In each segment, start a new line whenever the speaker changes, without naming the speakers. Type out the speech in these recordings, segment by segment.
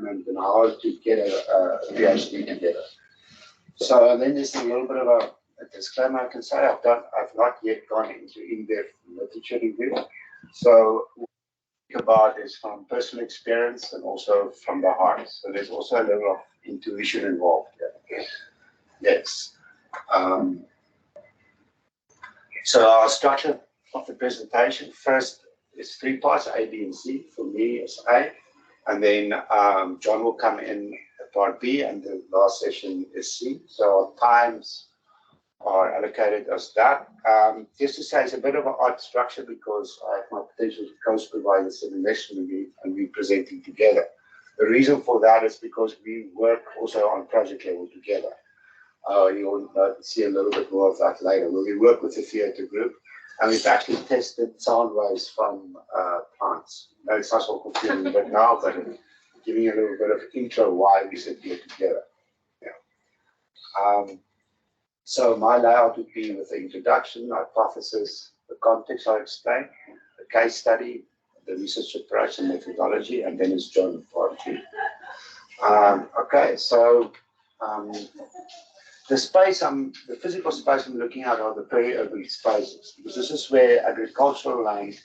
development and how to get a PhD together. So then there's a little bit of a disclaimer I can say. I've not yet gone into in-depth literature review. So what I think about is from personal experience and also from the heart. So there's also a level of intuition involved here. Yes. So our structure of the presentation, first is 3 parts, A, B, and C. For me, it's A. And then John will come in at part B, and the last session is C. So times are allocated as that. Just to say, it's a bit of an odd structure because I have my potential co-supervisors sitting next to me and we presenting together. The reason for that is because we work also on project level together. You'll see a little bit more of that later. Where we work with the theatre group, and we've actually tested sound waves from plants. No, it's not so confusing, but now, but giving you a little bit of intro why we sit here together. Yeah. So my layout would be with the introduction, hypothesis, the context I explain, the case study, the research approach and methodology, and then it's John part 2. Okay, so the physical space I'm looking at are the peri-urban spaces, because this is where agricultural land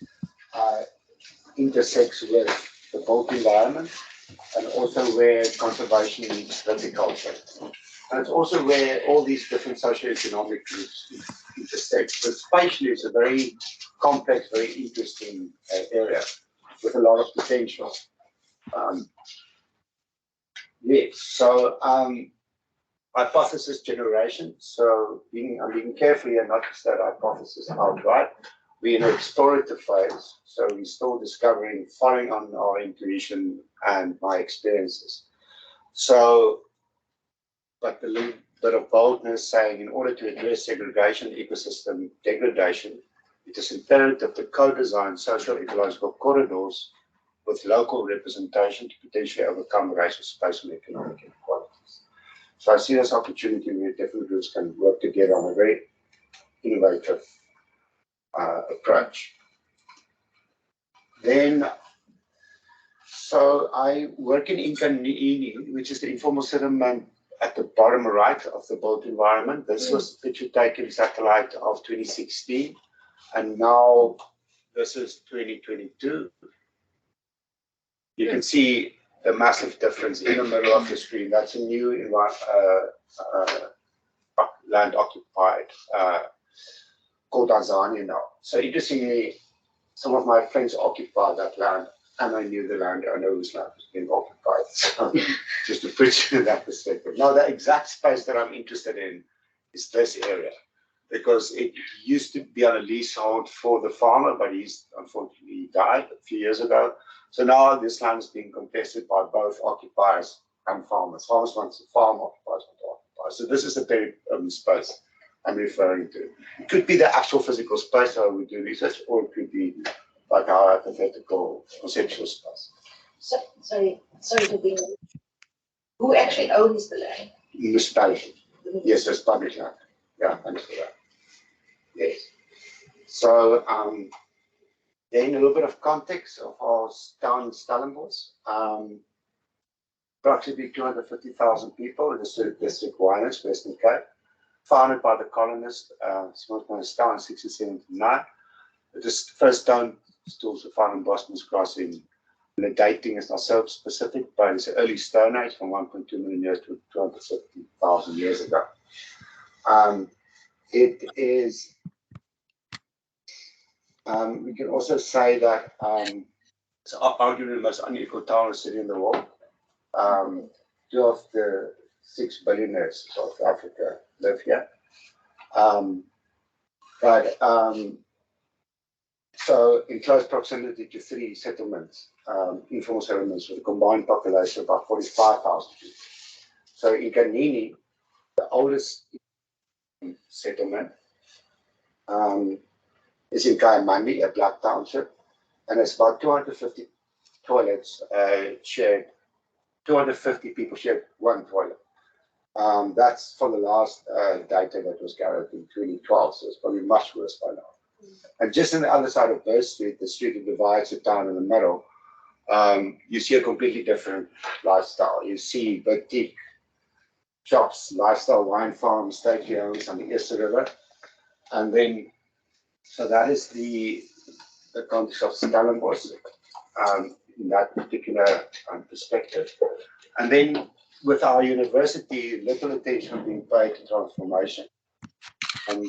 intersects with the built environment, and also where conservation meets viticulture. And it's also where all these different socio-economic groups intersect. So spatially, it's a very complex, very interesting area with a lot of potential. Yes, so hypothesis generation. So I'm being careful here not to state hypothesis outright. We're in an explorative phase, so we're still discovering, following on our intuition and my experiences. So, but a little bit of boldness saying in order to address segregation, ecosystem degradation, it is imperative to co-design social-ecological corridors with local representation to potentially overcome racial, spatial, and economic inequalities. So I see this opportunity where different groups can work together on a very innovative approach. Then, so I work in inequality, which is the informal settlement at the bottom right of the built environment. This was a picture taken satellite of 2016, and now this is 2022. You can see the massive difference in the middle of the screen. That's a new land occupied called Tanzania now. So interestingly, some of my friends occupied that land, and I knew the land. I know whose land was being occupied. So just to put you in that perspective. Now, the exact space that I'm interested in is this area, because it used to be on a leasehold for the farmer, but he's unfortunately died a few years ago. So now this land is being contested by both occupiers and farmers. Farmers want to farm, occupiers want to occupy. So this is the peri-urban space I'm referring to. It could be the actual physical space that we do research, or it could be like our hypothetical conceptual space.
So, sorry to be. Who actually owns the land?
Municipality. Yes, it's public land. Yeah, thanks for that. Yes. So then a little bit of context of our town in Stellenbosch. Approximately 250,000 people in the district Wyners, Western Cape. Founded by the colonists, town in 1679. It is the first town still to found in Boston's Crossing. And the dating is not so specific, but it's an early Stone Age from 1.2 million years to 250,000 years ago. It is, we can also say that it's arguably the most unequal town or city in the world. 2 of the 6 billionaires of South Africa live here. So in close proximity to 3 settlements, informal settlements with a combined population of about 45,000 people. So in Kanini, the oldest settlement is in Kayamandi, a black township, and it's about 250 toilets shared. 250 people shared 1 toilet. That's for the last data that was gathered in 2012, so it's probably much worse by now. And just on the other side of Burr Street, the street that divides the town in the middle, you see a completely different lifestyle. You see boutique shops, lifestyle wine farms, stately homes on the Easter River. And then, so that is the context of Stellenbosch in that particular perspective. And then with our university, little attention being paid to transformation. And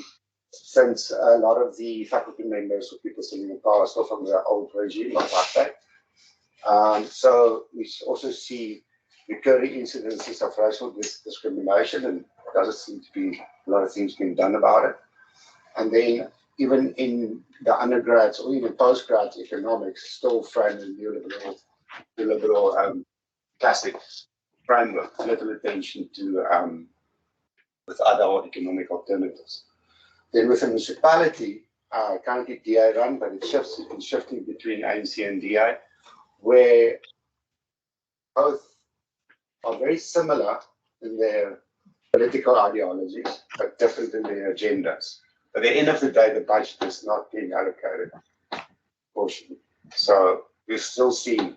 since a lot of the faculty members or people sitting in power are still from the old regime of apartheid, so we also see recurring incidences of racial discrimination, and there doesn't seem to be a lot of things being done about it. And then even in the undergrads or even postgrads economics, still framed in neoliberal classic framework, little attention to with other economic alternatives. Then with the municipality, currently DA run, but it's been shifting between ANC and DA, where both are very similar in their political ideologies, but different in their agendas. At the end of the day, the budget is not being allocated, fortunately. So we still see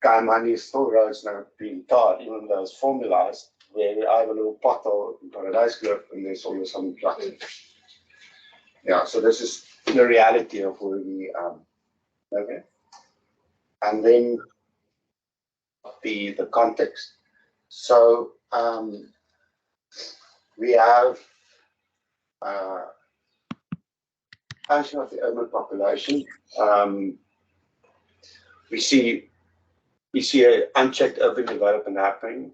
money, still roads now being tarred, even though it's formalized, where I have a little pothole in Paradise Cliff and there's always some trucks. Yeah, so this is the reality of where we okay. And then the context. So we have expansion of the urban population. We see an unchecked urban development happening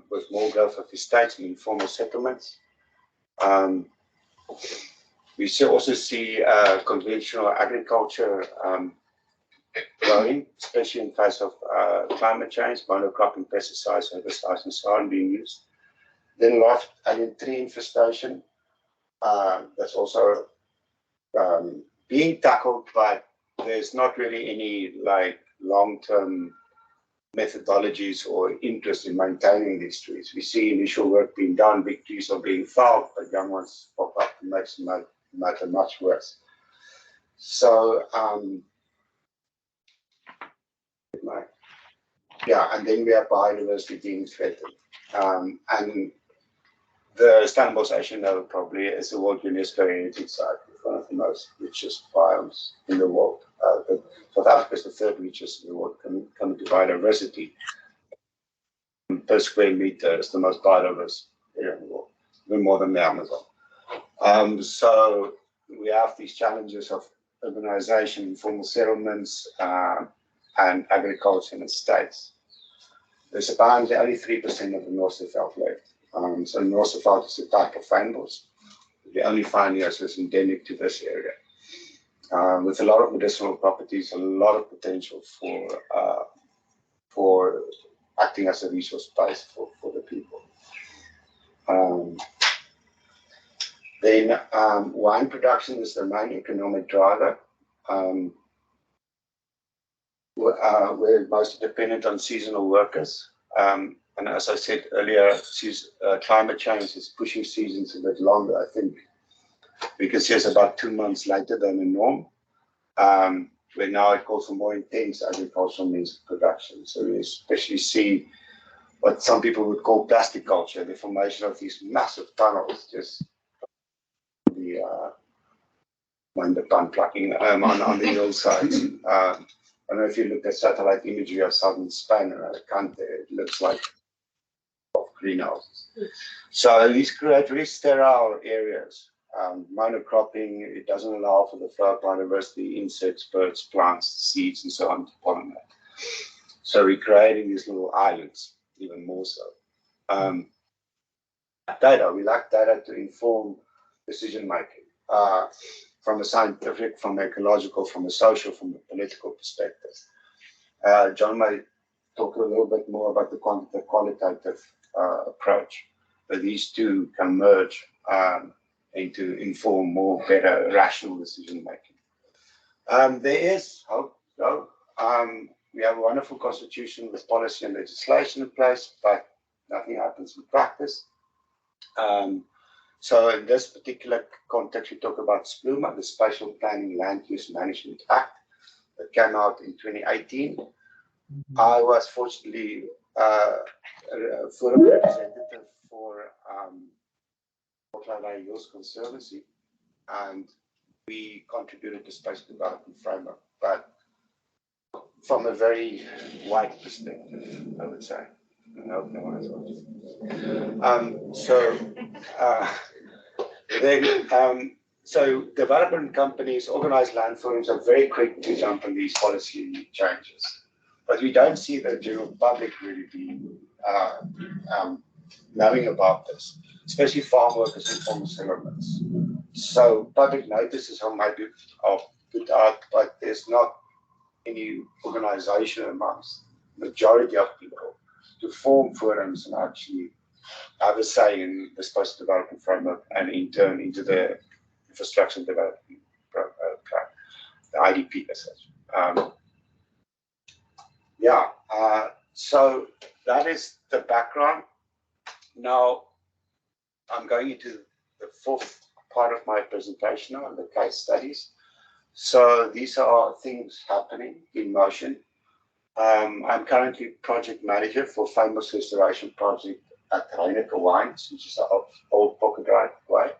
with more growth of estates and informal settlements. We also see conventional agriculture growing, especially in face of climate change, monocropping, pesticides, herbicides, and so on being used. Then loft alien tree infestation, that's also being tackled, but there's not really any like long-term methodologies or interest in maintaining these trees. We see initial work being done, big trees are being felled, but young ones pop up and makes the matter much worse. So yeah, and then we have biodiversity being threatened. And the Stellenbosch, as you know, probably is the World UNESCO Heritage Site, one of the most richest biomes in the world. South Africa is the third richest in the world, coming to biodiversity. Per square meter is the most biodiverse area in the world, even more than the Amazon. So we have these challenges of urbanization, informal settlements, and agriculture in the states. There's apparently only 3% of the North Veld left. So North Veld is a type of fynbos. The only fine here is endemic to this area. With a lot of medicinal properties, a lot of potential for acting as a resource base for the people. Then wine production is the main economic driver. We're mostly dependent on seasonal workers. And as I said earlier, climate change is pushing seasons a bit longer. I think we can see it's about 2 months later than the norm, where now it calls for more intense agricultural means of production. So we especially see what some people would call plastic culture, the formation of these massive tunnels, just the pun plucking on the hillsides. I don't know if you looked at satellite imagery of southern Spain or Alicante, it looks like greenhouses. So these create very sterile areas. Monocropping, it doesn't allow for the flow of biodiversity, insects, birds, plants, seeds, and so on to pollinate. So we're creating these little islands, even more so. Data, we lack data to inform decision making. From a scientific, from an ecological, from a social, from a political perspective. John may talk a little bit more about the qualitative approach, but these two can merge and to inform more better rational decision making. There is hope though. We have a wonderful constitution with policy and legislation in place, but nothing happens in practice. So in this particular context, we talk about SPLUMA, the Spatial Planning Land Use Management Act. that came out in 2018. I was fortunately a forum representative for Portland Hills Conservancy, and we contributed to spatial development framework, but from a very wide perspective, I would say. I hope no one has so development companies, organized land forums are very quick to jump on these policy changes, but we don't see the general public really being knowing about this, especially farm workers and farm settlements. So public notices are maybe put out, but there's not any organization amongst the majority of people to form forums and actually have a say in the spatial development framework and in turn into the infrastructure development plan, the IDP as such. So that is the background. Now I'm going into the fourth part of my presentation on the case studies. So these are things happening in motion. I'm currently project manager for famous restoration project at Reineke Wines, which is an old pocket right way.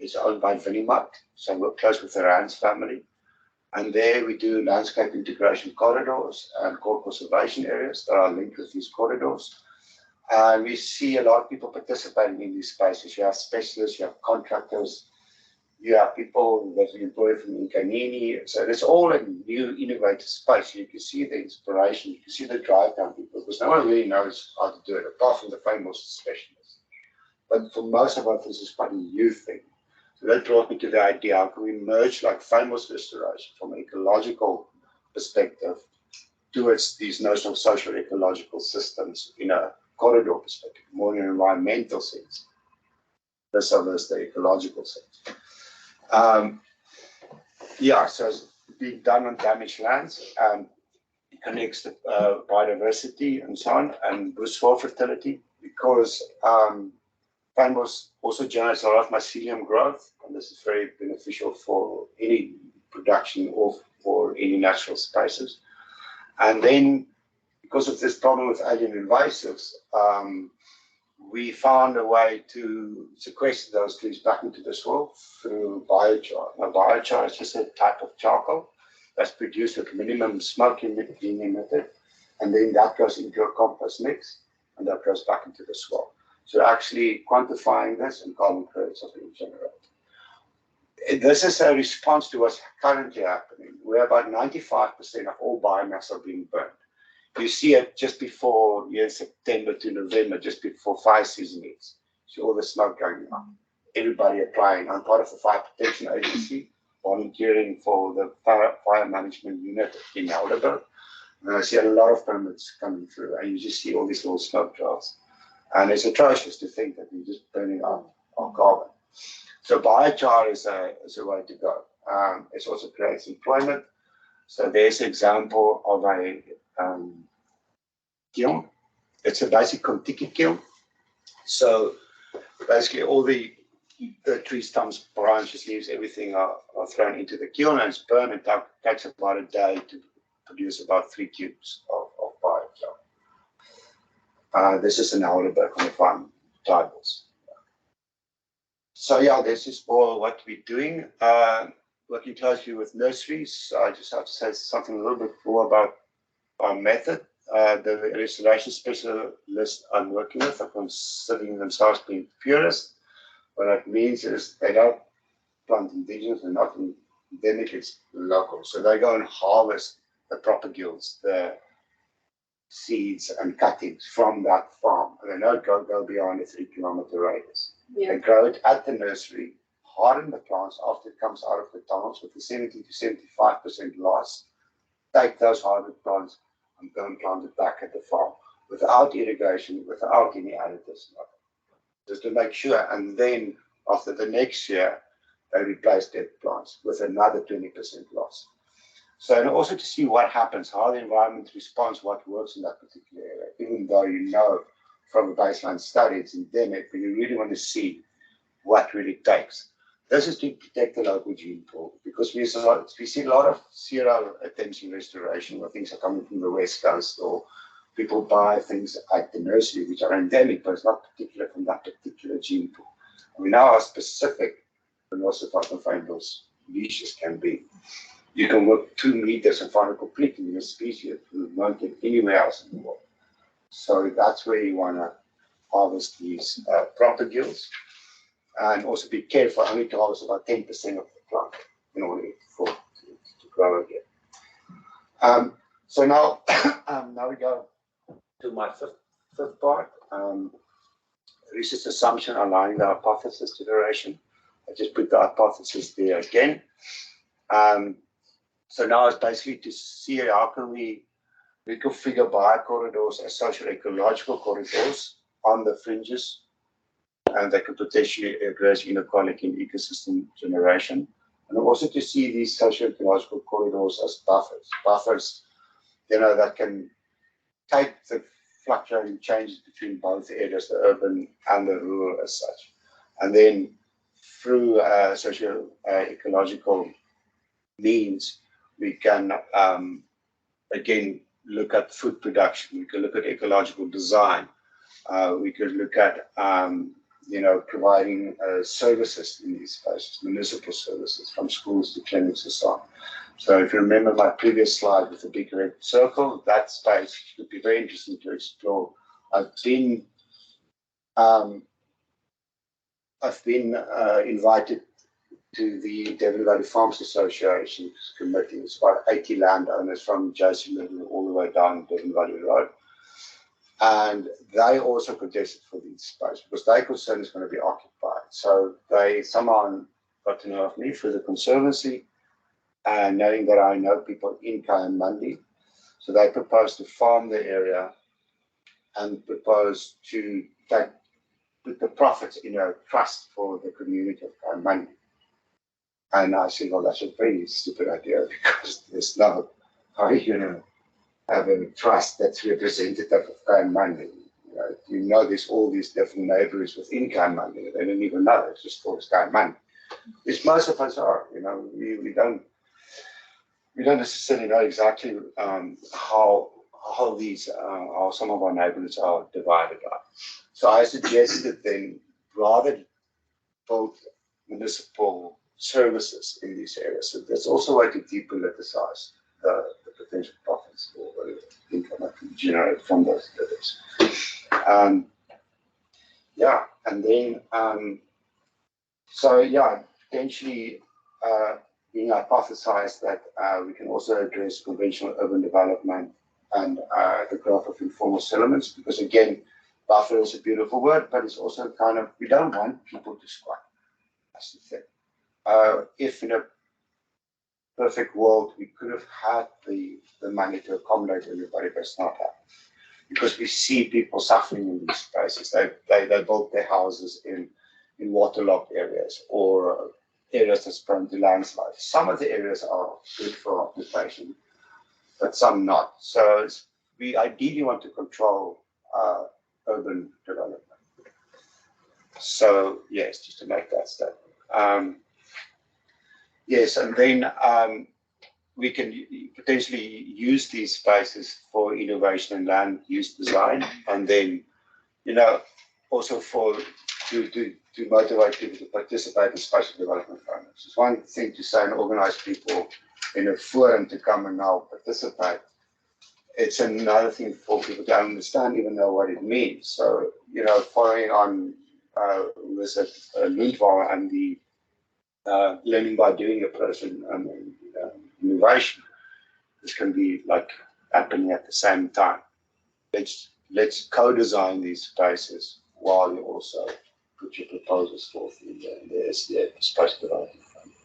It's owned by Vinimart, so we're close with the Rands family. And there we do landscape integration corridors and core conservation areas that are linked with these corridors. And we see a lot of people participating in these spaces. You have specialists, you have contractors, you have people that we employ from Incanini. So it's all a new innovative space. You can see the inspiration, you can see the drive down people, because no one really knows how to do it, apart from the famous specialists. But for most of us, this is quite a new thing. So that brought me to the idea, how can we merge like famous restoration from an ecological perspective towards these notions of social-ecological systems in a corridor perspective, more in an environmental sense. This is the ecological sense. So it's being done on damaged lands, it connects the biodiversity and so on, and boosts soil fertility, because famous also generates a lot of mycelium growth, and this is very beneficial for any production or for any natural spaces. And then, because of this problem with alien invasives, we found a way to sequester those trees back into the soil through biochar. Now, biochar is just a type of charcoal that's produced with minimum smoke being emitted, and then that goes into a compost mix, and that goes back into the soil. So actually quantifying this and carbon credits are being generated. This is a response to what's currently happening, where about 95% of all biomass are being burned. You see it just before September to November, just before fire season hits. See all the smoke going up. Everybody applying. I'm part of the Fire Protection Agency, volunteering for the fire management unit in Helderberg. And I see a lot of permits coming through, and you just see all these little smoke trails. And it's atrocious to think that we're just burning up our carbon. So biochar is a way to go. It also creates employment. So there's an example of a kiln. It's a basic Contiki kiln. So basically all the tree stumps, branches, leaves, everything are thrown into the kiln and it's burned. It takes about a day to produce about 3 cubes of biochar. This is an Helderberg on the farm tables. So yeah, this is all what we're doing. Working closely with nurseries. I just have to say something a little bit more about our method. The restoration specialists I'm working with are considering themselves being purists. What that means is they don't plant indigenous, they're not endemic, it's local. So they go and harvest the propagules, the seeds and cuttings from that farm. And they don't go beyond a 3-kilometer radius. Yeah. They grow it at the nursery, harden the plants after it comes out of the tunnels with a 70 to 75% loss. Take those hardened plants and go and plant it back at the farm without irrigation, without any additives, just to make sure. And then after the next year, they replace dead plants with another 20% loss. So, and also to see what happens, how the environment responds, what works in that particular area, even though you know from a baseline study it's endemic, but you really want to see what really takes. This is to protect the local gene pool, because we see a lot of serial attempts in restoration where things are coming from the West Coast, or people buy things at the nursery which are endemic, but it's not particular from that particular gene pool. And we now are specific, and also those leashes can be. You can work 2 meters and find a completely new species you won't get anywhere else in the world. So that's where you want to harvest these propagules. And also be careful only to harvest about 10% of the plant in order to grow again. So now, now we go to my fifth part. Research assumption aligning the hypothesis to duration. I just put the hypothesis there again. So now it's basically to see how can we reconfigure biocorridors as social-ecological corridors on the fringes, and they could potentially address inequality in ecosystem generation. And also to see these socio-ecological corridors as buffers, that can take the fluctuating changes between both areas, the urban and the rural as such. And then through socio-ecological means, we can, again, look at food production. We can look at ecological design. We could look at providing services in these spaces, municipal services, from schools to clinics and so on. So if you remember my previous slide with the big red circle, that space would be very interesting to explore. I've been invited to the Devon Valley Farms Association committee. It's about 80 landowners from Josie Middle all the way down Devon Valley Road. And they also contested for these spaces because their concern is going to be occupied. So they somehow got to know of me through the Conservancy, and knowing that I know people in Kayamandi. So they proposed to farm the area and proposed to put the profits in a trust for the community of Kayamandi. And I said, well, that's a pretty stupid idea, because there's no, how are you going to have a trust that's representative of Kayamandi? There's all these different neighborhoods within Kayamandi. They don't even know, it's just called Kayamandi. Which most of us are, we don't necessarily know exactly how some of our neighborhoods are divided up. So I suggested then, rather build municipal services in these areas. So there's also a way to depoliticize the potential profits or income that can generate from those areas. And then potentially being hypothesized that we can also address conventional urban development and the growth of informal settlements, because again, buffer is a beautiful word, but it's also kind of, we don't want people to squat. That's the thing. If in a perfect world we could have had the money to accommodate everybody, but it's not happening. Because we see people suffering in these spaces. They built their houses in waterlogged areas or areas that's prone to landslides. Some of the areas are good for occupation, but some not. So we ideally want to control urban development. So yes, just to make that statement. Yes, and then we can potentially use these spaces for innovation and land use design, and then, also to motivate people to participate in spatial development frameworks. It's one thing to say and organize people in a forum to come and now participate. It's another thing for people to understand, even know what it means. So, following on with Lundval and the learning by doing approach and innovation, this can be like happening at the same time. Let's co-design these spaces while you also put your proposals forth in the SDA, Spatial Development Framework.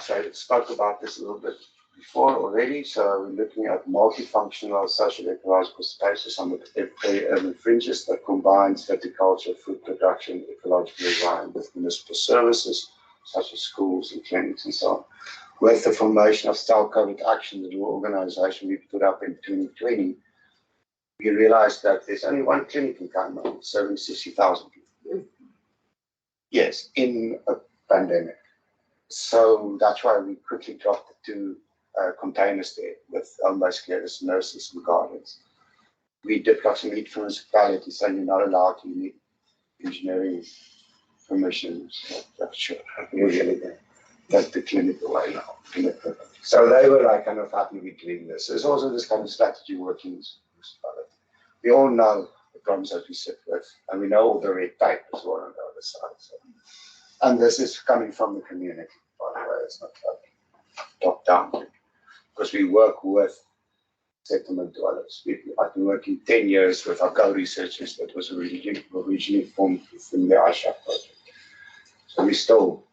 So I spoke about this a little bit before already. So we're looking at multifunctional social-ecological spaces on the peri-urban fringes that combines viticulture, food production, ecological design with municipal services such as schools and clinics and so on. With the formation of Style Coded Action, the new organization we put up in 2020, we realized that there's only one clinic in Canada serving 60,000 people. Yes, in a pandemic. So that's why we quickly dropped the 2 containers there with home-based carers, nurses, and guardians. We did got some lead from municipalities saying you're not allowed to need engineering permissions. That's sure. Really, that's the clinic away now. So they were like kind of happy with doing this. There's also this kind of strategy working with municipality. We all know the problems that we sit with, and we know all the red tape as well on the other side. So. And this is coming from the community, by the way. It's not like top down, because we work with settlement dwellers. I've been working 10 years with our co-researchers that was originally formed from the ISHAP project. So we're still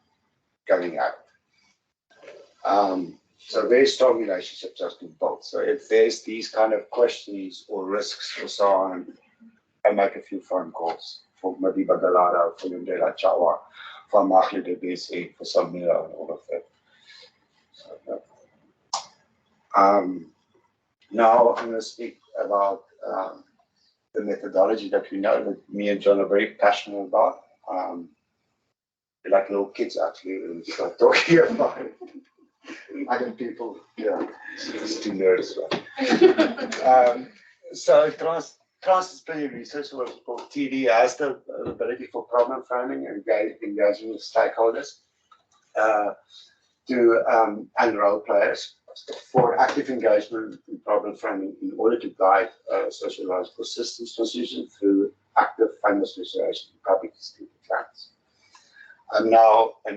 going at it. So very strong relationships has been built. So if there's these kind of questions or risks or so on, I make a few phone calls for maybe Bagalada, for Ndela Chawa, for Mahli de BC, for Samira, and all of that. So, now I'm going to speak about the methodology that we know that me and John are very passionate about. We're like little kids actually when we start talking about it. Other people, yeah, it's too nerds, right? So transdisciplinary research, what's called TD, has the ability for problem framing and engaging with stakeholders and role players for active engagement in problem framing in order to guide socio-ecological systems transition through active fundless restoration in public distributed lands. And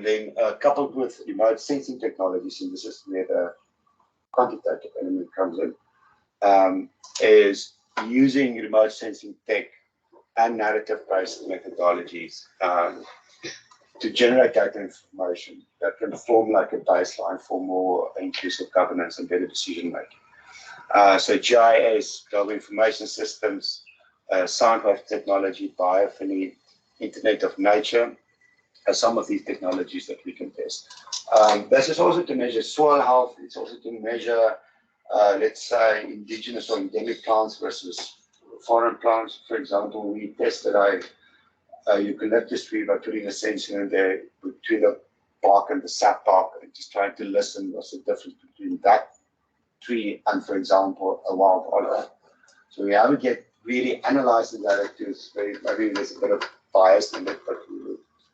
then coupled with remote sensing technologies, and this is where the quantitative element comes in, is using remote sensing tech and narrative-based methodologies to generate data information that can form like a baseline for more inclusive governance and better decision making. So GIS, global information systems, soundwave technology, biophony, Internet of Nature, some of these technologies that we can test. This is also to measure soil health. It's also to measure, let's say, indigenous or endemic plants versus foreign plants. For example, we tested a eucalyptus tree by putting a sensor in there between the bark and the sap bark and just trying to listen what's the difference between that tree and, for example, a wild olive. So we haven't yet really analyzed the data to maybe there's a bit of bias in it, but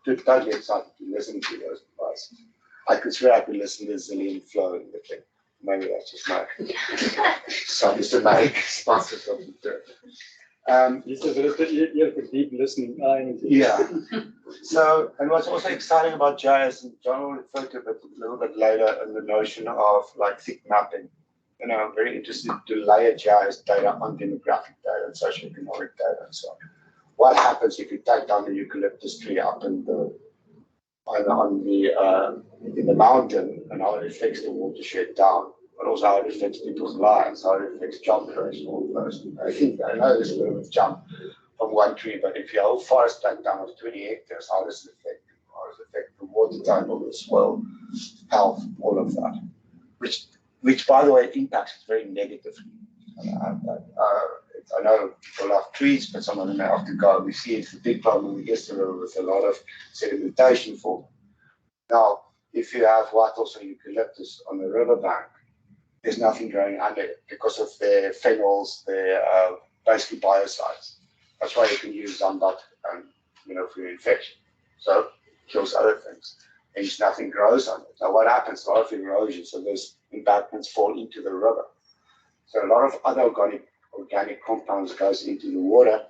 we're totally excited to listen to those biases. I could swear I could listen to Zillion flow in the thing. Maybe that's just my systematic sponsors of the term.
You have a deep listening eye.
Yeah. So, and what's also exciting about GIS, and John will refer to it a little bit later, in the notion of like thick mapping. You know, I'm very interested to layer GIS data on demographic data and socio-economic data and so on. What happens if you take down the eucalyptus tree up in the in the mountain, and how it affects the watershed down, but also how it affects people's lives, how it affects job creation, all of those. I know there's a bit of a jump from one tree, but if your whole forest take down of 20 hectares, how does it affect people? How does it affect the water table, the soil health, all of that? Which by the way, impacts it very negatively. I know people love trees, but some of them have to go. We see it's a big problem in the Eastern River with a lot of sedimentation forming. Now, if you have wattles or eucalyptus on the riverbank, there's nothing growing under it because of their phenols, their basically biocides. That's why you can use Zambak for your infection. So it kills other things. And nothing grows on it. Now what happens? A lot of erosion, so those embankments fall into the river. So a lot of other organic compounds goes into the water,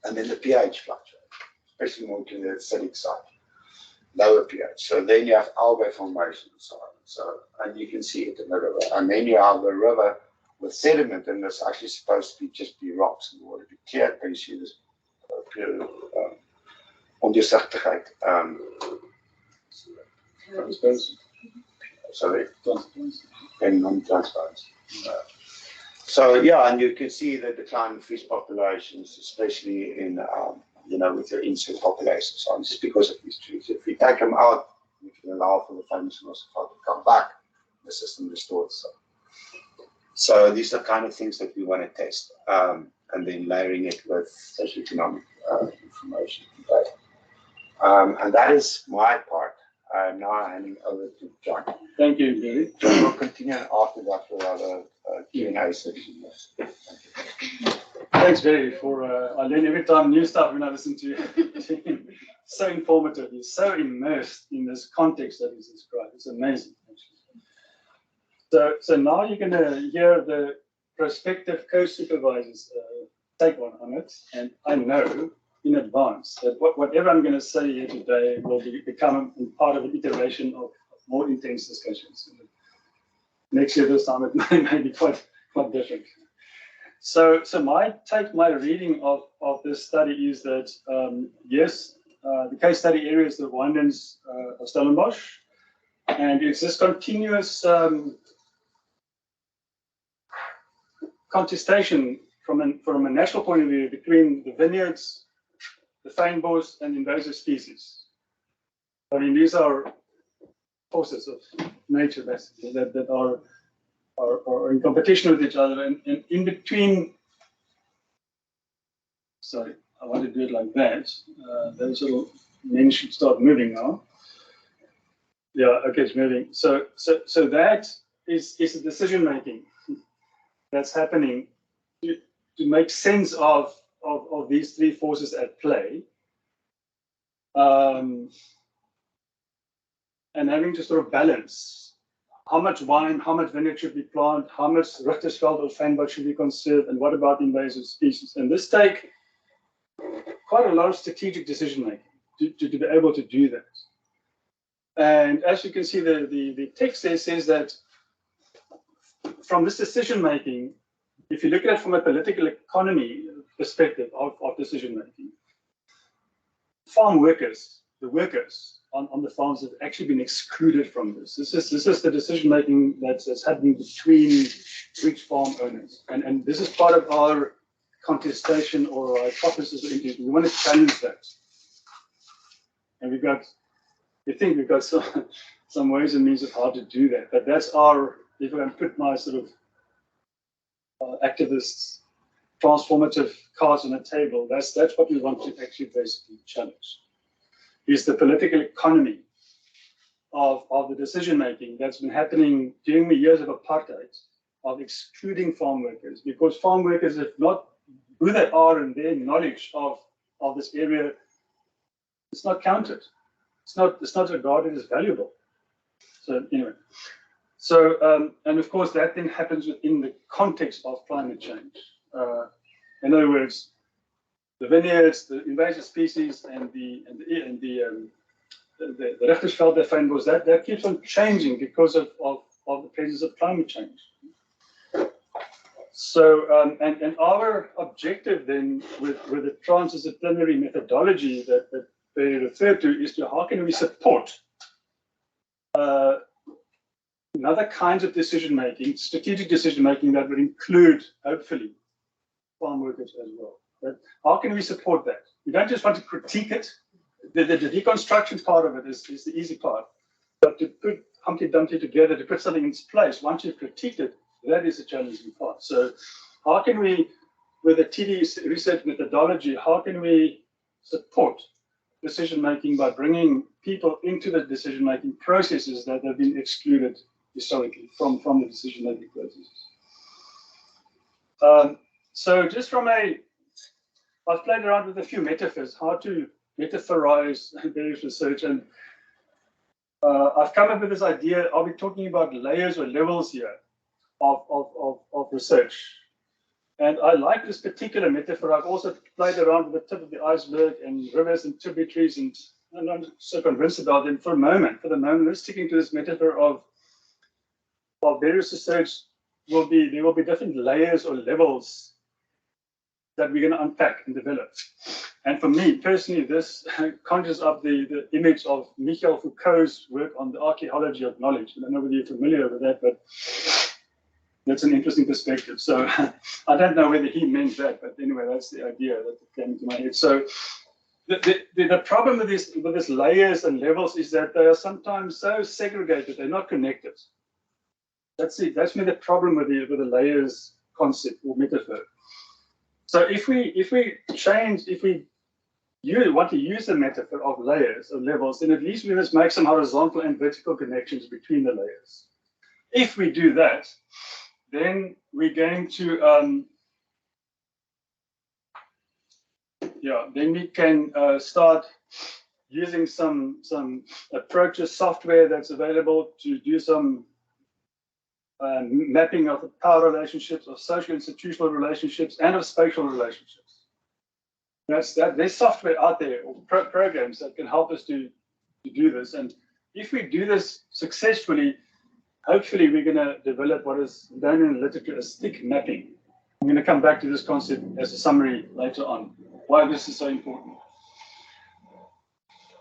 and then the pH fluctuates, especially more to the acidic side, lower pH. So then you have algae formation and so on. And you can see it in the river. And then you have the river with sediment, and it's actually supposed to just be rocks in the water. Be clear, but you see this pure ondoorsigtigheid. Transparency. Sorry, and non-transparency. So yeah, and you can see the decline in fish populations, especially in with your insect populations. So just because of these trees, if we take them out, we can allow for the famous mussel to come back. The system restores itself. So these are kind of things that we want to test, and then layering it with socio-economic information. And that is my part. I'm now handing over to John.
Thank you, Gary.
John will continue after that with our Q&A section.
Thanks, Gary, for I learn every time new stuff when I listen to him. So informative. He's so immersed in this context that he's described. It's amazing. So now you're going to hear the prospective co-supervisors take on it, and I know in advance that whatever I'm going to say here today will become part of an iteration of more intense discussions. Next year, this time, it may be quite different. So my reading of this study is that, yes, the case study area is the winelands of Stellenbosch, and it's this continuous contestation from a national point of view between the vineyards, the fynbos, and invasive species. I mean, these are forces of nature basically that are in competition with each other, and in between. Sorry, I want to do it like that. Those little men should start moving now. Yeah, okay, it's moving. So that is the decision making that's happening to make sense of these three forces at play, and having to sort of balance how much wine, how much vineyard should be planted, how much Richtersveld or fynbos should be conserved, and what about invasive species. And this take quite a lot of strategic decision making to be able to do that. And as you can see, the text there says that from this decision making, if you look at it from a political economy perspective of decision making, farm workers, the workers on the farms have actually been excluded from this. This is the decision making that's happening between each farm owners, and this is part of our contestation or our hypothesis. We want to challenge that, and we think we've got some ways and means of how to do that. But that's our, if I can put my sort of activist transformative cards on the table, that's what we want to actually basically challenge, is the political economy of the decision making that's been happening during the years of apartheid, of excluding farm workers, because farm workers, if not who they are and their knowledge of this area, it's not counted. It's not regarded as valuable. So anyway, and of course that then happens within the context of climate change. In other words, the vineyards, the invasive species, and the Richtersveld, the fynbos, that keeps on changing because of the presence of climate change. So and our objective then with the transdisciplinary methodology that they refer to is to how can we support other kinds of decision making, strategic decision making that would include hopefully farm workers as well. But how can we support that? We don't just want to critique it. The deconstruction part of it is the easy part. But to put Humpty Dumpty together, to put something in its place, once you've critiqued it, that is a challenging part. So how can we, with the TD research methodology, how can we support decision-making by bringing people into the decision-making processes that have been excluded historically from the decision-making processes? So just I've played around with a few metaphors, how to metaphorize various research, and I've come up with this idea. I'll be talking about layers or levels here of research. And I like this particular metaphor. I've also played around with the tip of the iceberg and rivers and tributaries, and I'm so convinced about them for the moment, let's sticking to this metaphor of various research. There will be different layers or levels that we're going to unpack and develop. And for me personally, this conjures up the image of Michel Foucault's work on the archaeology of knowledge. I don't know whether you're familiar with that, but that's an interesting perspective. So I don't know whether he meant that, but anyway, that's the idea that came into my head. So the problem with this layers and levels is that they are sometimes so segregated, they're not connected. That's it. That's the problem with the layers concept or metaphor. So if we want to use the metaphor of layers or levels, then at least we must make some horizontal and vertical connections between the layers. If we do that, then we're going to then we can start using some approaches, software that's available to do some mapping of the power relationships, of social institutional relationships, and of spatial relationships. There's software out there, or programs that can help us to do this. And if we do this successfully, hopefully we're going to develop what is known in the literature as stick mapping. I'm going to come back to this concept as a summary later on, why this is so important.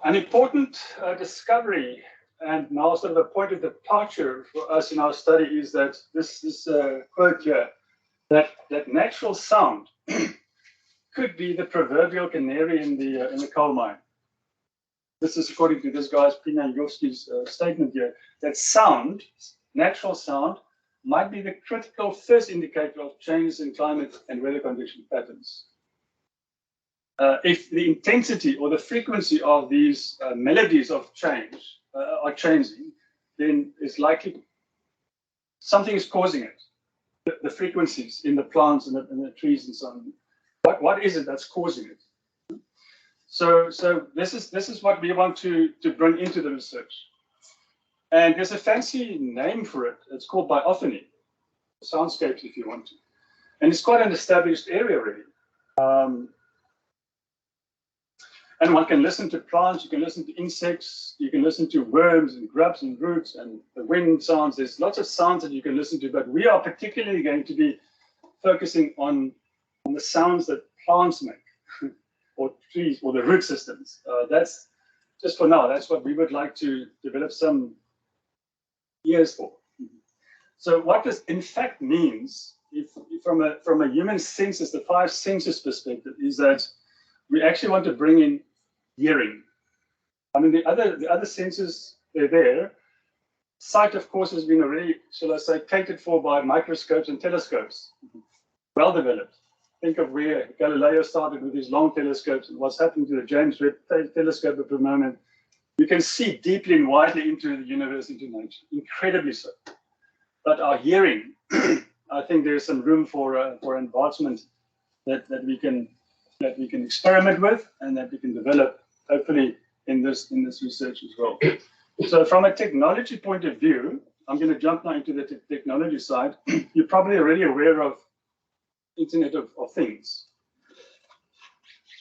An important discovery, and now sort of a point of departure for us in our study, is that this quote here, that natural sound could be the proverbial canary in the coal mine. This is according to this guy's Pina-Yovsky's statement here, that sound, natural sound, might be the critical first indicator of changes in climate and weather condition patterns. If the intensity or the frequency of these melodies of change are changing, then it's likely something is causing it. The frequencies in the plants and the trees and so on. What is it that's causing it? So this is what we want to bring into the research. And there's a fancy name for it. It's called biophony, soundscapes if you want to. And it's quite an established area really. And one can listen to plants, you can listen to insects, you can listen to worms and grubs and roots and the wind sounds. There's lots of sounds that you can listen to, but we are particularly going to be focusing on the sounds that plants make, or trees, or the root systems. That's just for now. That's what we would like to develop some ears for. So what this in fact means, if from a human senses, the 5 senses perspective, is that we actually want to bring in hearing. I mean, the other senses, they're there. Sight, of course, has been already, shall I say, catered for by microscopes and telescopes, well developed. Think of where Galileo started with his long telescopes and what's happening to the James Webb telescope at the moment. You can see deeply and widely into the universe, into nature, incredibly so. But our hearing, I think there's some room for advancement that we can experiment with and that we can develop, hopefully, in this research as well. So from a technology point of view, I'm going to jump now into the technology side. You're probably already aware of Internet of Things.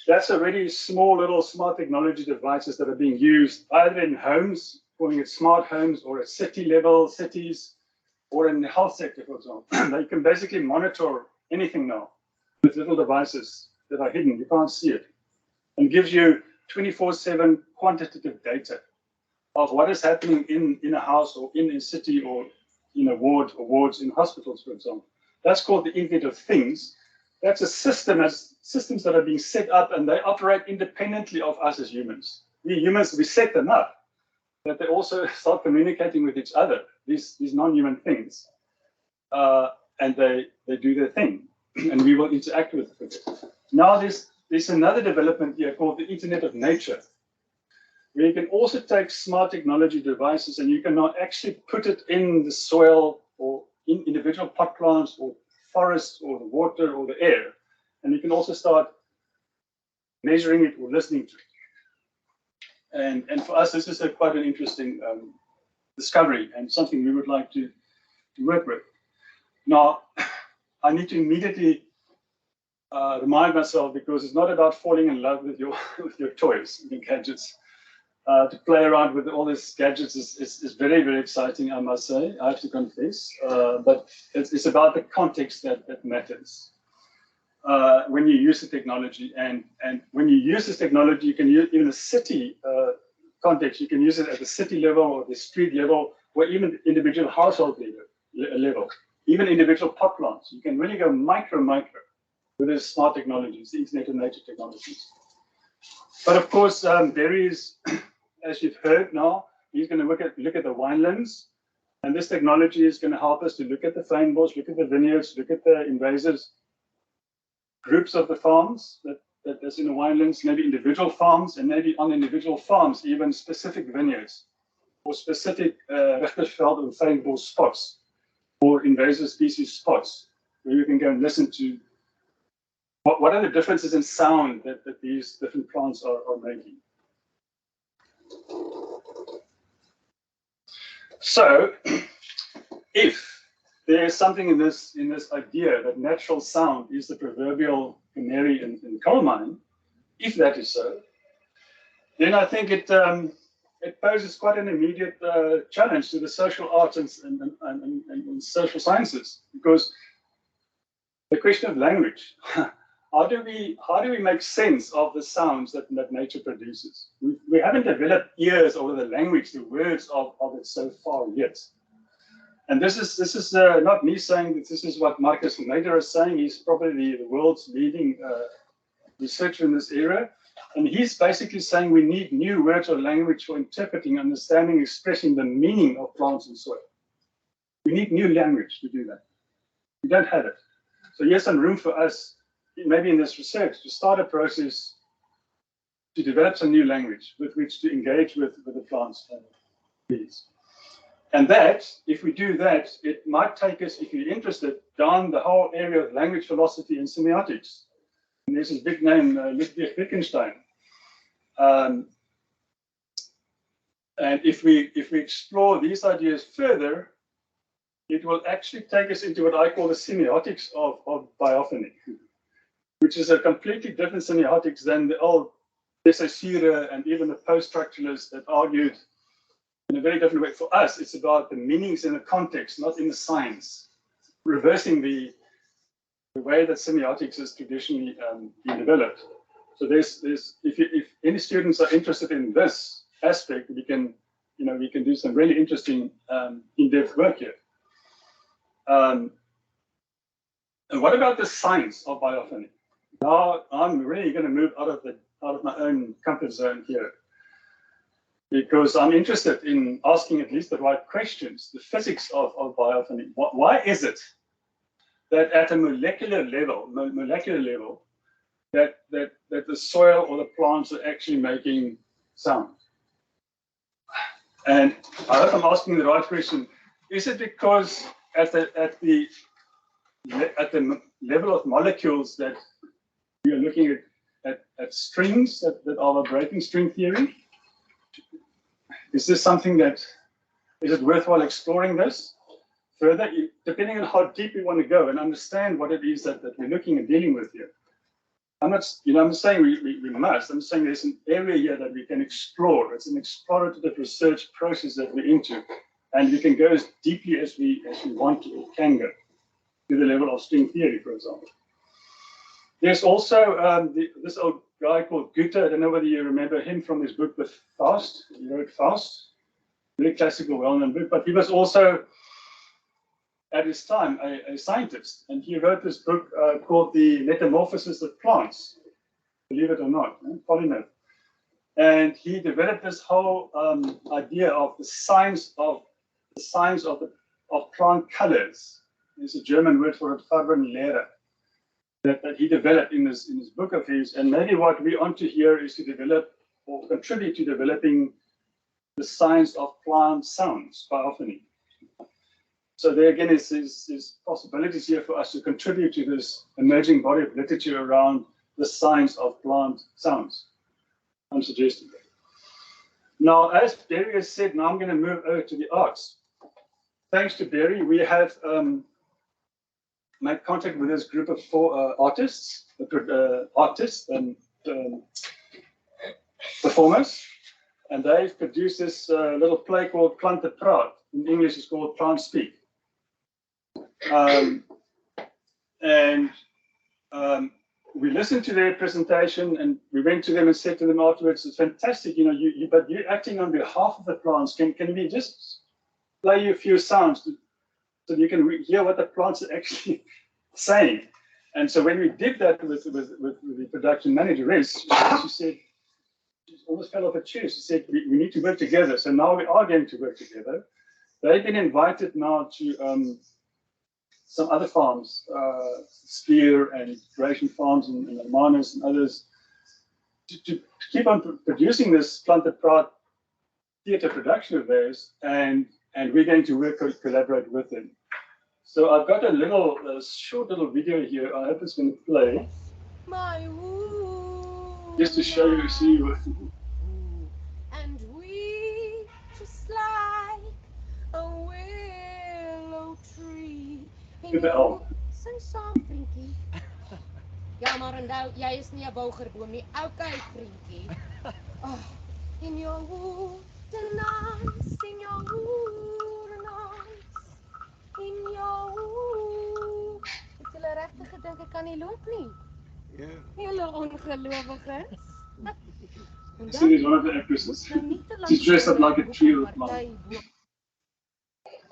That's already small little smart technology devices that are being used either in homes, calling it smart homes, or at city level, cities, or in the health sector, for example. They can basically monitor anything now with little devices that are hidden. You can't see it. And gives you 24/7 quantitative data of what is happening in a house or in a city or in a ward or wards in hospitals, for example. That's called the Internet of Things. That's a system, as systems that are being set up, and they operate independently of us as humans. We humans, we set them up, but they also start communicating with each other, these non-human things. And they do their thing, and we will interact with it. Now there's another development here called the Internet of Nature, where you can also take smart technology devices and you can now actually put it in the soil or in individual pot plants or forests or the water or the air. And you can also start measuring it or listening to it. And for us, this is quite an interesting discovery and something we would like to work with. Now, I need to immediately remind myself, because it's not about falling in love with your toys and gadgets. To play around with all these gadgets is very, very exciting, I must say, I have to confess. But it's about the context that matters when you use the technology. And when you use this technology, you can use even a city context. You can use it at the city level or the street level, or even individual household level, even individual pot plants. You can really go micro with these smart technologies, the Internet of Nature technologies. But of course, Barry is, as you've heard now, he's going to look at the winelands. And this technology is going to help us to look at the fynbos, look at the vineyards, look at the invasives, groups of the farms that's in the winelands, maybe individual farms, and maybe on individual farms, even specific vineyards or specific Richtersveld and fynbos spots or invasive species spots where you can go and listen to what are the differences in sound that these different plants are making. So, if there is something in this idea that natural sound is the proverbial canary in the coal mine, if that is so, then I think it poses quite an immediate challenge to the social arts and social sciences, because the question of language. How do we make sense of the sounds that nature produces? We haven't developed ears or the language, the words of it so far yet. And this is not me saying that this is what Marcus Nader is saying. He's probably the world's leading researcher in this area. And he's basically saying we need new words or language for interpreting, understanding, expressing the meaning of plants and soil. We need new language to do that. We don't have it. So here's some room for us, maybe in this research, to start a process to develop some new language with which to engage with the plants and bees. And that, if we do that, it might take us, if you're interested, down the whole area of language philosophy and semiotics. And there's this big name, Ludwig Wittgenstein. And if we explore these ideas further, it will actually take us into what I call the semiotics of biophony, which is a completely different semiotics than the old Saussure and even the post-structuralists that argued in a very different way. For us, it's about the meanings in the context, not in the science, reversing the way that semiotics is traditionally been developed. So if any students are interested in this aspect, we can do some really interesting in-depth work here. And what about the science of biophony? Now I'm really going to move out of my own comfort zone here, because I'm interested in asking at least the right questions, the physics of biophony. Why is it that at a molecular level, that the soil or the plants are actually making sound? And I hope I'm asking the right question. Is it because at the level of molecules that we are looking at strings that are vibrating string theory? Is this something is it worthwhile exploring this further, depending on how deep we want to go and understand what it is that we're looking and dealing with here? I'm not saying we must. I'm saying there's an area here that we can explore. It's an explorative research process that we're into, and we can go as deeply as we want to or can go to the level of string theory, for example. There's also this old guy called Goethe. I don't know whether you remember him from his book, The Faust. He wrote Faust, very classical, well-known book, but he was also, at his time, a scientist, and he wrote this book called The Metamorphosis of Plants, believe it or not, polymath. And he developed this whole idea of the science of plant colors. There's a German word for it, Farbenlehre, that he developed in this book of his. And maybe what we're onto here is to develop or contribute to developing the science of plant sounds, biophony. So there again is possibilities here for us to contribute to this emerging body of literature around the science of plant sounds. I'm suggesting that. Now, as Barry has said, now I'm going to move over to the arts. Thanks to Barry, we have made contact with this group of 4 artists and performers, and they've produced this little play called Plante Praat. In English, it's called Plant Speak. We listened to their presentation, and we went to them and said to them afterwards, "It's fantastic, but you're acting on behalf of the plants. Can we just play you a few sounds so you can hear what the plants are actually saying?" And so when we did that with the production manager, she said, she almost fell off her chair. She said, we need to work together. So now we are going to work together. they've been invited now to some other farms, Spear and Degradation farms and Almanas and others, to keep on producing this planted proud theatre production of theirs, and we're going to work collaborate with them. So I've got a short little video here. I hope it's going to play. Just to show you, see what.
And we just like a willow tree.
Give the L.
Sing saam, vriendjie. Ja, maar onthou, jy is nie 'n bogerboom nie. Okay, vriendjie. Oh, in your wood nights, in your wood nights, in your wood. Het julle regtig gedink ek kan nie loop nie? Ja. Julle ongelowiges.
This is one of the actresses. She's dressed up like a tree with plant.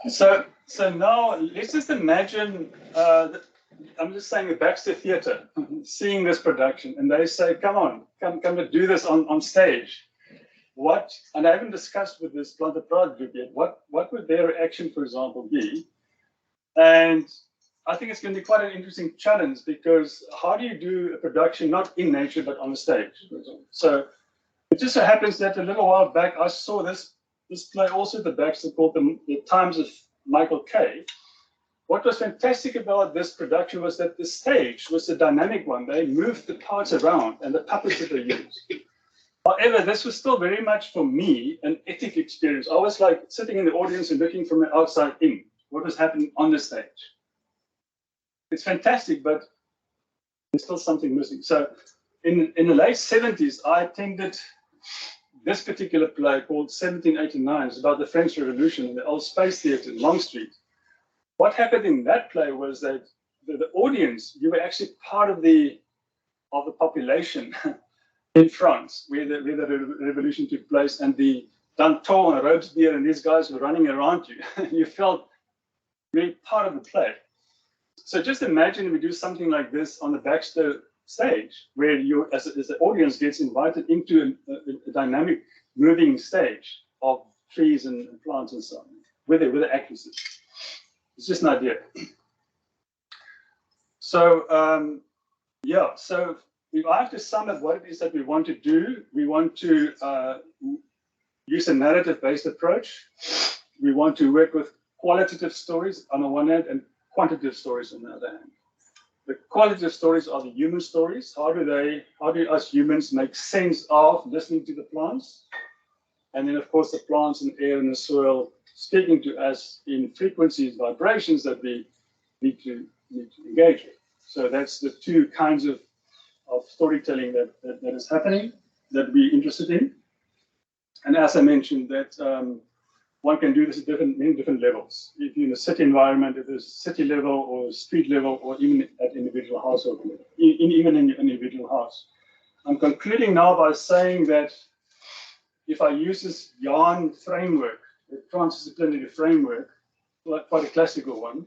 So now let's just imagine. I'm just saying the Baxter Theatre, seeing this production, and they say, "Come on, come to do this on stage." What? And I haven't discussed with this planted pride group yet. What would their reaction, for example, be? And I think it's going to be quite an interesting challenge, because how do you do a production not in nature but on the stage? For example? So it just so happens that a little while back I saw this play also at the Baxter called the Times of Michael Kay. What was fantastic about this production was that the stage was a dynamic one. They moved the parts around and the puppets that they used. However, this was still very much for me an ethic experience. I was like sitting in the audience and looking from the outside in what was happening on the stage. It's fantastic, but there's still something missing. So in the late 70s, I attended this particular play called 1789. It's about the French Revolution in the old Space Theatre in Long Street. What happened in that play was that the audience, you were actually part of the population in France, where the revolution took place, and the Danton and Robespierre and these guys were running around you. You felt really part of the play. So just imagine we do something like this on the Baxter stage, where you, as the audience, gets invited into a dynamic, moving stage of trees and plants and so on, with the actresses. It's just an idea. So yeah, so if I have to sum up what it is that we want to do, we want to use a narrative-based approach. We want to work with qualitative stories on the one hand and quantitative stories on the other hand. The qualitative stories are the human stories. How do us humans make sense of listening to the plants? And then, of course, the plants and air and the soil speaking to us in frequencies, vibrations that we need to engage with. So that's the two kinds of storytelling that is happening, that we're interested in. And as I mentioned, that one can do this at many different levels. If you're in a city environment, if there's city level or street level, or even at individual household level, even in your individual house. I'm concluding now by saying that if I use this yarn framework, the transdisciplinary framework, quite a classical one,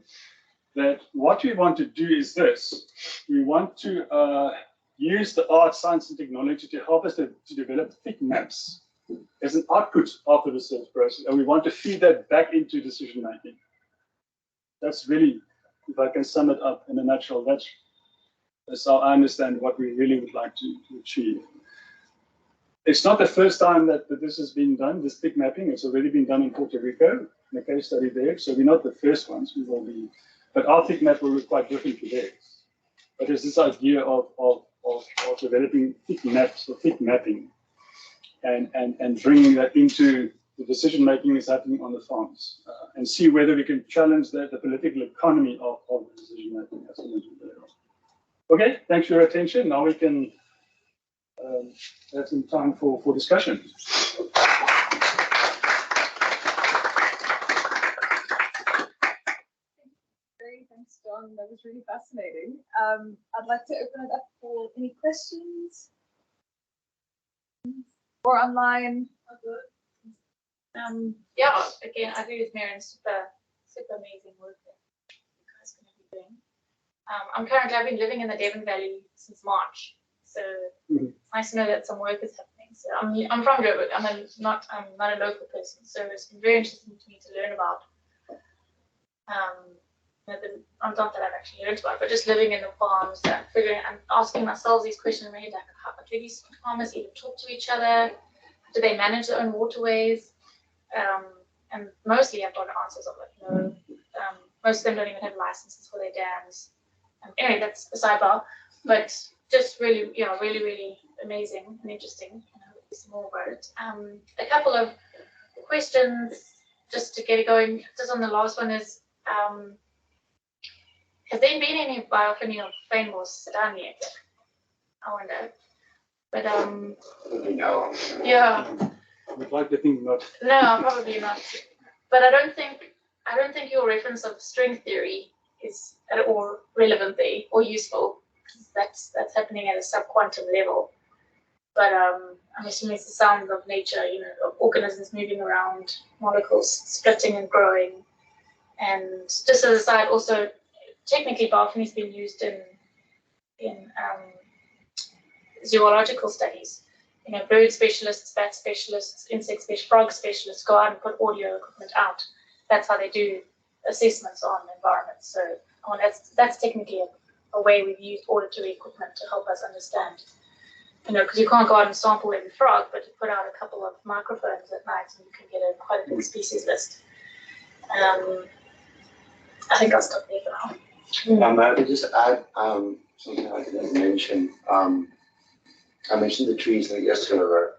that what we want to do is this. We want to use the art, science, and technology to help us to develop thick maps as an output of the research process, and we want to feed that back into decision making. That's really, if I can sum it up in a nutshell, that's how I understand what we really would like to achieve. It's not the first time that this has been done, this thick mapping. It's already been done in Puerto Rico, in a case study there. So we're not the first ones. We will be, but our thick map will look quite different to theirs. But there's this idea of developing thick maps or thick mapping, and bringing that into the decision making that's happening on the farms, and see whether we can challenge the political economy of the decision making as I mentioned earlier. Okay, thanks for your attention. Now we can have some time for discussion.
Thanks, John. That was really fascinating. I'd like to open it up for any questions or online.
Yeah, again, I agree with Marion. Super amazing work that you guys are going to be doing. I've been living in the Devon Valley since March, so it's nice to know that some work is happening. So I'm from Joburg. I'm not a local person, so it's been very interesting to me to learn about Not that I've actually learned about, but just living in the farms and figuring and asking ourselves these questions, like, how do these farmers even talk to each other? Do they manage their own waterways? And mostly I've got answers of like, no. Most of them don't even have licenses for their dams. Anyway, that's a sidebar, but just really, really amazing and interesting. Some more about it. A couple of questions just to get it going. Just on the last one is, has there been any biophilia of fane moss done yet? I wonder. But
No.
yeah.
I'd like to think not.
No, probably not. But I don't think your reference of string theory is at all relevant there or useful. That's happening at a subquantum level. But I'm assuming it's the sounds of nature, of organisms moving around, molecules splitting and growing. And just as a side, also technically biofilm has been used in zoological studies. Bird specialists, bat specialists, insect specialists, frog specialists go out and put audio equipment out. That's how they do assessments on environments. So that's technically a way we've used auditory equipment to help us understand. Because you can't go out and sample every frog, but you put out a couple of microphones at night and you can get quite a big species list. I think I'll stop there for now.
I could just add something I didn't mention. I mentioned the trees in the yesterday river.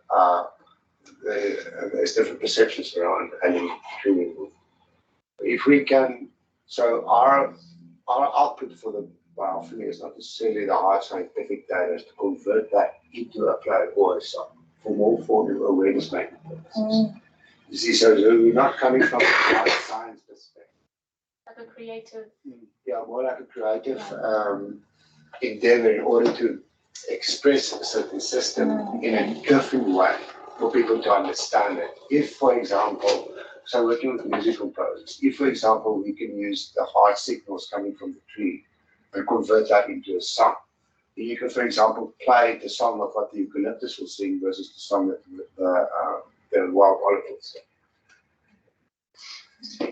There's different perceptions around any tree removal. If we can, so our output for the biophilia is not necessarily the hard scientific data, is to convert that into a play or a song for more for awareness making purposes. You see, so we're not coming from a hard science perspective.
Like a creative.
Yeah, more like a creative endeavor in order to express a certain system in a different way for people to understand it. If, for example, so working with music composers, if, for example, we can use the hard signals coming from the tree and convert that into a song, then you can, for example, play the song of what the eucalyptus will sing versus the song that the wild olive will sing.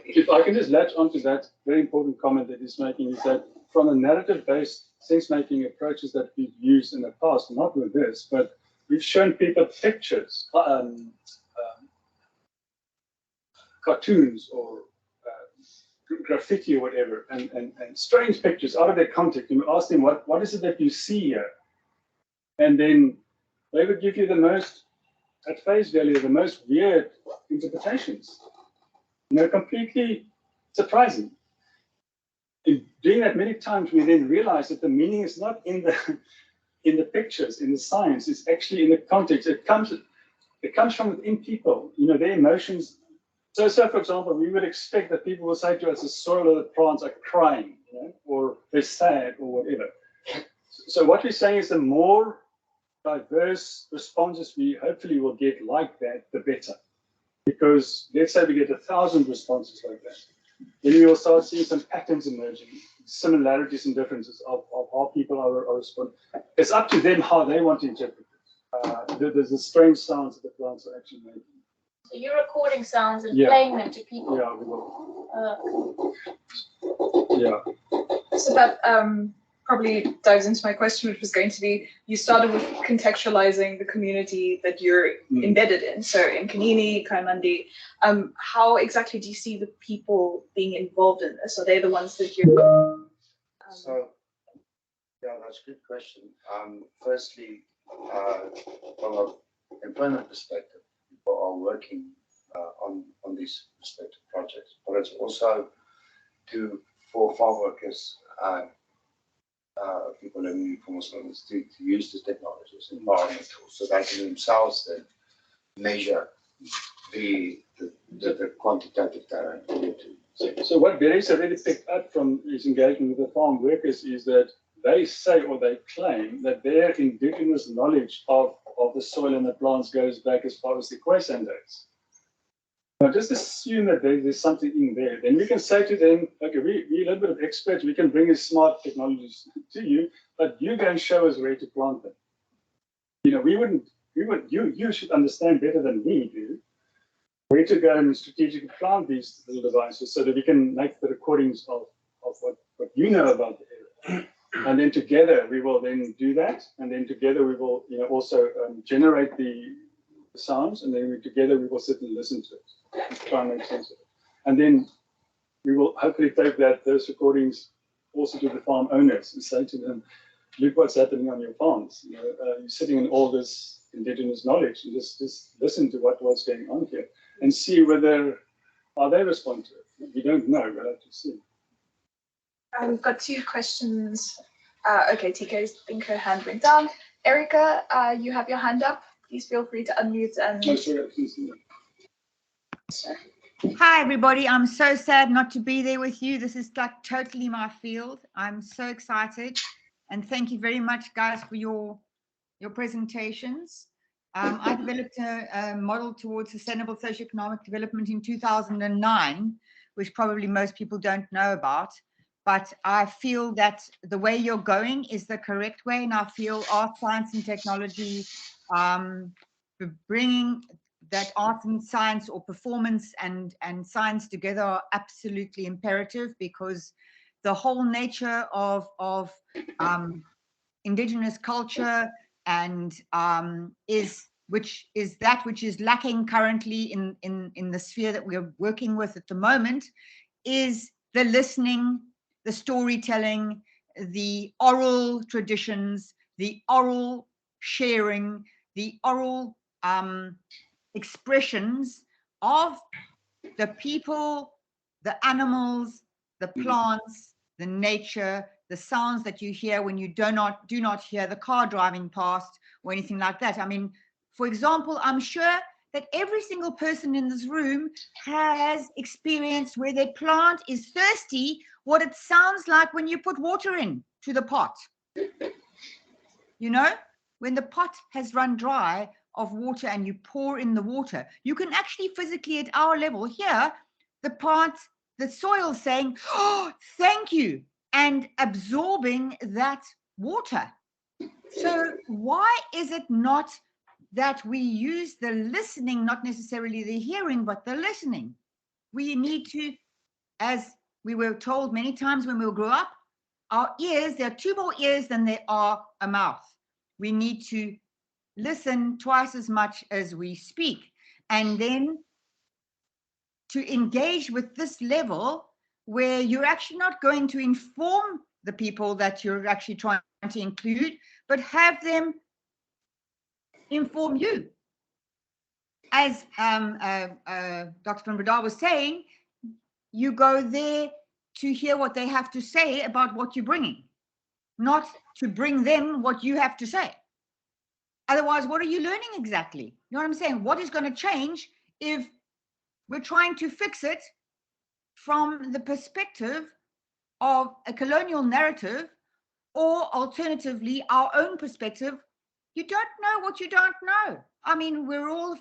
If I can just latch onto that very important comment that he's making, is that from a narrative-based sense-making approaches that we've used in the past, not with this, but we've shown people pictures, cartoons or graffiti or whatever, and strange pictures out of their context. And we asked them, what is it that you see here? And then they would give you the most, at face value, the most weird interpretations. Completely surprising. In doing that many times, we then realize that the meaning is not in the pictures, in the science. It's actually in the context. It comes from within people. Their emotions. So for example, we would expect that people will say to us, the soil or the plants are crying, or they're sad, or whatever. So what we're saying is, the more diverse responses we hopefully will get like that, the better. Because let's say we get 1,000 responses like that, then we will start seeing some patterns emerging, similarities and differences of how people are responding. It's up to them how they want to interpret it. There's the strange sounds that the plants are actually making.
So you're recording sounds and playing them to people?
Yeah, we will. Yeah.
So that probably dives into my question, which was going to be, you started with contextualizing the community that you're embedded in. So in Kanini, Kaimandi, how exactly do you see the people being involved in this? Are they the ones that you're...
So, yeah, that's a good question. Firstly, from an employment perspective, people are working on these respective projects, but it's also for farm workers, people living in informal settlements to use the technologies and environment tools so they can themselves then measure the quantitative data.
So what Beres already picked up from his engagement with the farm workers is that they say, or they claim, that their indigenous knowledge of the soil and the plants goes back as far as the Khoisan days. Now just assume that there's something in there. Then we can say to them, okay, we're a little bit of experts, we can bring these smart technologies to you, but you go and show us where to plant them. You should understand better than we do. where to go and strategically plant these little devices so that we can make the recordings of what you know about the area. And then together we will then do that, and then together we will also generate the sounds, and then together we will sit and listen to it, try and make sense of it. And then we will hopefully take those recordings also to the farm owners and say to them, look what's happening on your farms. You're sitting in all this indigenous knowledge, and just listen to what's going on here and see whether how they respond to it. We don't know, we'll have to see.
We've got 2 questions. Okay, TK, I think her hand went down. Erica, you have your hand up. Please feel free to unmute and.
Oh, sorry, please.
Hi, everybody. I'm so sad not to be there with you. This is like totally my field. I'm so excited. And thank you very much, guys, for your presentations. I developed a model towards sustainable socio-economic development in 2009, which probably most people don't know about. But I feel that the way you're going is the correct way. And I feel art, science, and technology bringing that art and science or performance and science together are absolutely imperative, because the whole nature of indigenous culture and which is lacking currently in the sphere that we're working with at the moment, is the listening, the storytelling, the oral traditions, the oral sharing, the oral expressions of the people, the animals, the plants, the nature, the sounds that you hear when you do not hear the car driving past or anything like that. I mean, for example, I'm sure that every single person in this room has experienced where their plant is thirsty, what it sounds like when you put water in to the pot. You know, when the pot has run dry of water and you pour in the water, you can actually physically at our level hear the soil saying, oh, thank you, and absorbing that water. So why is it not that we use the listening, not necessarily the hearing, but the listening? We need to, as we were told many times when we grew up, our ears, there are 2 more ears than there are a mouth. We need to listen twice as much as we speak. And then to engage with this level where you're actually not going to inform the people that you're actually trying to include, but have them inform you. As Dr. van Breda was saying, you go there to hear what they have to say about what you're bringing, not to bring them what you have to say. Otherwise, what are you learning exactly? You know what I'm saying? What is going to change if we're trying to fix it from the perspective of a colonial narrative, or alternatively, our own perspective? You don't know what you don't know. I mean, we're all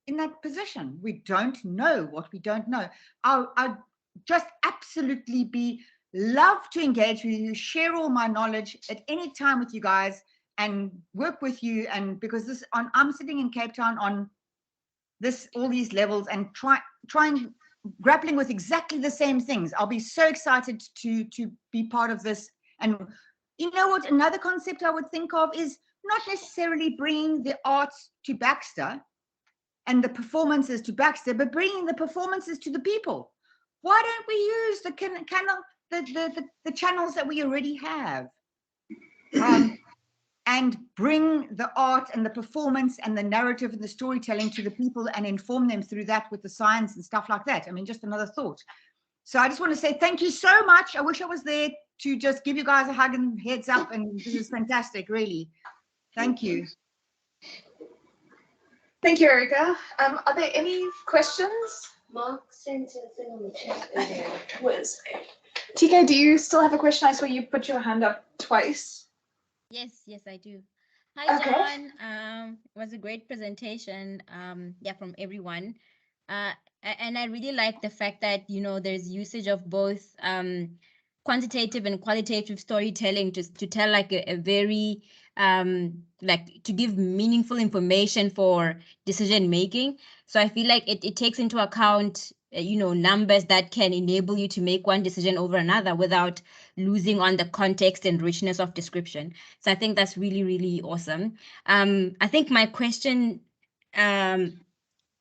in that position. We don't know what we don't know. I'd just absolutely love to engage with you, share all my knowledge at any time with you guys, and work with you. And because I'm sitting in Cape Town on all these levels and trying grappling with exactly the same things. I'll be so excited to be part of this. And you know what? Another concept I would think of is not necessarily bringing the arts to Baxter and the performances to Baxter, but bringing the performances to the people. Why don't we use the channels that we already have? And bring the art and the performance and the narrative and the storytelling to the people and inform them through that with the science and stuff like that. I mean, just another thought. So I just want to say thank you so much. I wish I was there to just give you guys a hug and heads up, and this is fantastic, really. Thank you.
Thank you, Erica. Are there any questions?
Mark sent a thing on the chat earlier.
Whiz. TK, do you still have a question? I saw you put your hand up twice.
Yes, I do. Hi,
Okay.
John. It was a great presentation, from everyone. And I really like the fact that, there's usage of both quantitative and qualitative storytelling to tell like a very like to give meaningful information for decision making. So I feel like it takes into account numbers that can enable you to make one decision over another without losing on the context and richness of description. So I think that's really, really awesome. I think my question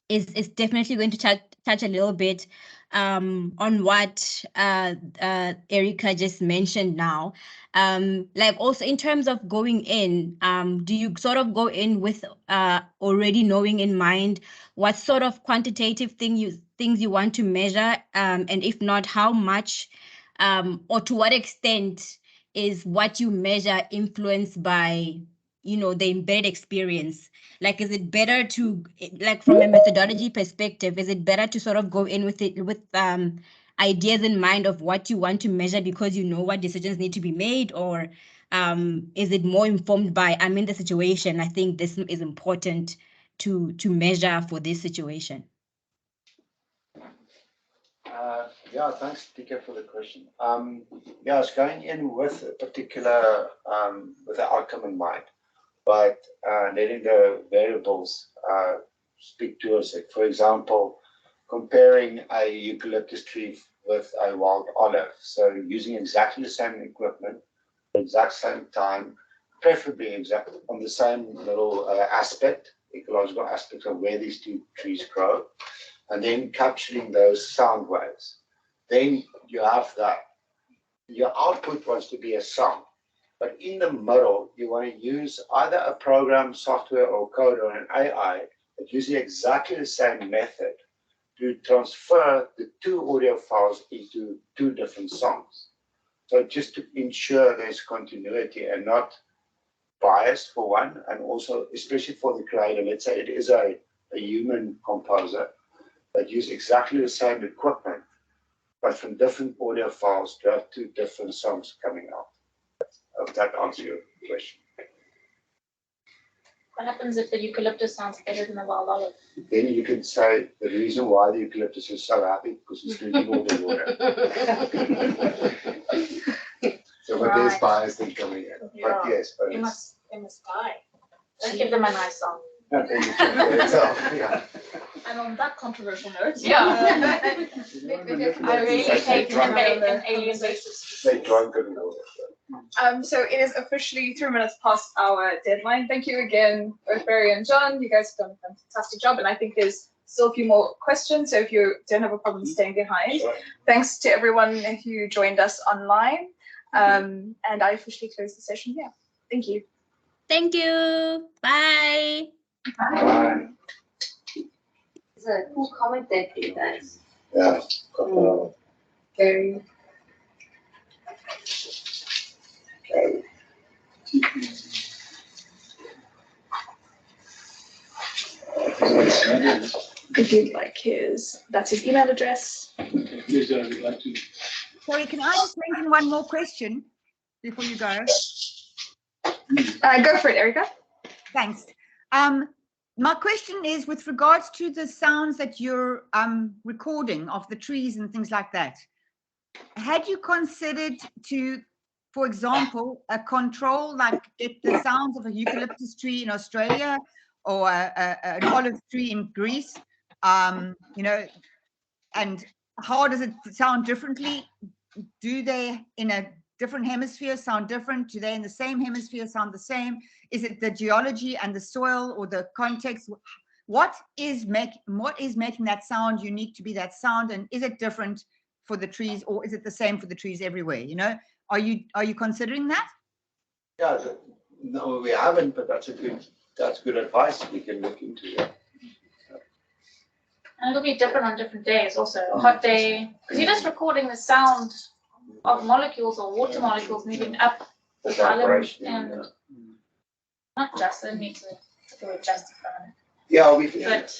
is definitely going to touch a little bit on what Erica just mentioned now. Like also in terms of going in, do you sort of go in with already knowing in mind what sort of quantitative things you want to measure, and if not, how much or to what extent is what you measure influenced by the embedded experience? Like, is it better to, like, from a methodology perspective, is it better to sort of go in with it with ideas in mind of what you want to measure because you know what decisions need to be made, or is it more informed by, I'm in the situation, I think this is important to measure for this situation?
Yeah, thanks, Tika, for the question. Yeah, it's going in with a particular, with the outcome in mind, but letting the variables speak to us. Like, for example, comparing a eucalyptus tree with a wild olive. So using exactly the same equipment, exact same time, preferably exact on the same little aspect, ecological aspects of where these two trees grow, and then capturing those sound waves. Then you have that. Your output wants to be a song, but in the middle, you want to use either a program, software, or code, or an AI that uses exactly the same method to transfer the two audio files into two different songs. So just to ensure there's continuity and not bias for one, and also, especially for the creator, let's say it is a human composer that use exactly the same equipment, but from different audio files to have two different songs coming out. I hope that answers your question.
What happens if the eucalyptus sounds better than the wild olive?
Then you can say the reason why the eucalyptus is so happy because it's drinking all the water. So when there's bias then coming in.
Yeah.
But yes, but
They must die. Don't give them a nice song.
yeah.
And on that controversial note,
Yeah. I really hate an alien basis.
They drunk in the water.
So it is officially 3 minutes past our deadline. Thank you again, both Barry and John. You guys have done a fantastic job, and I think there's still a few more questions. So if you don't have a problem staying behind, thanks to everyone who joined us online. And I officially close the session here. Thank you.
Thank you. Bye.
Bye.
It's a cool comment there for you guys.
Yeah.
Very.
Okay.
If you'd like that's his email address.
Yes, I would like to.
Sorry, can I just mention one more question before you go?
Go for it, Erica.
Thanks. My question is with regards to the sounds that you're recording of the trees and things like that. Had you considered to, for example, a control like get the sounds of a eucalyptus tree in Australia or an olive tree in Greece, and how does it sound differently? Do they in a different hemisphere sound different? Do they in the same hemisphere sound the same? Is it the geology and the soil or the context? What is making that sound unique to be that sound? And is it different for the trees, or is it the same for the trees everywhere? Are you considering that?
Yeah, no, we haven't, but that's good advice we can look into. Yeah.
And it'll be different on different days also. A hot day, because you're just recording the sound of molecules or water molecules moving up the column, and not just, I need to justify it.
Yeah,
but